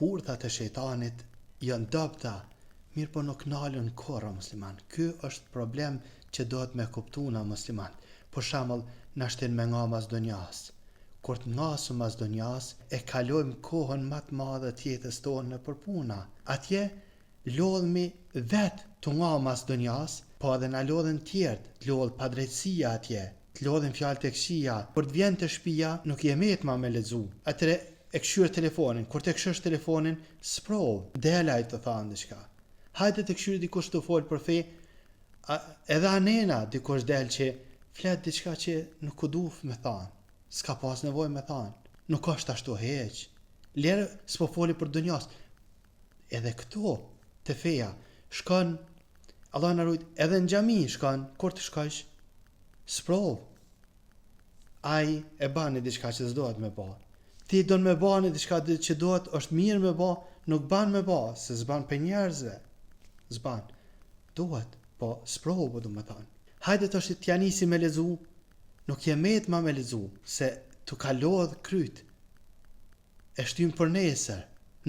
kurthat e shejtanit janë dobta, mirë po nuk nalën kurrë musliman. Ky është problem që duhet me kuptu na musliman. Për shembull, na shtin me nga mas dunjas. Kur të ngasëm mas dunjas, e kalojmë kohën më të madhe të jetës tonë nëpër puna. Atje lodhemi vetë të nga mas dunjas, po edhe na lodhen tjertë, të lodh padrejtësia atje, të lodhen fjalë të këqija. Kur të vjen të shtëpia, nuk je met ma me lexu. Atëre e këshyr telefonin. Kur të këshysh telefonin, sprov, delaj të thanë diçka. Hajde të këshyr dikush të fol për fe, edhe anena dikush del që flet diçka që nuk u duf me thanë. S'ka pas nevojë me thanë. Nuk është ashtu heq. Lere s'po foli për dunjas. Edhe këto të feja shkon, Allah na rujt, edhe në xhami shkon, kur të shkosh, sprov. Ai e bani diçka që s'dohet me bë. Ti don me bani diçka që dohet, është mirë me bë, nuk ban me bë, se s'ban për njerëzve. S'ban. Dohet, po sprov do të thonë. Hajde të është t'ja nisi me lexu, nuk je met ma me lexu, se të kalodh kryt. E shtym për nesër.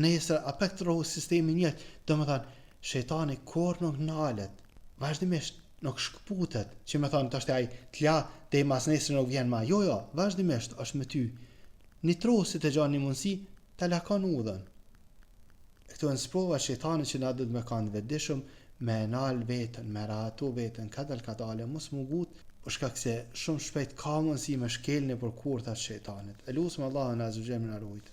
Nesër apet trohu sistemi njët, do më thonë, shejtani kur nuk nalet, vazhdimisht nuk shkputet, që me thonë të është aj t'la dhe i mas nesër nuk vjen ma. Jo, vazhdimisht është me ty. Një trosit e gjanë një mundësi, të lakon udhën. Këto e në sprova shejtani që na dhët me kanë vedishëm, me nal vetën, me rahatu vetën, kadale, mos më gut, për shkak se shumë shpejt ka mundësi me shkelni për kurthat shejtanit. E lusëm Allahun azza wa jalla na rujt.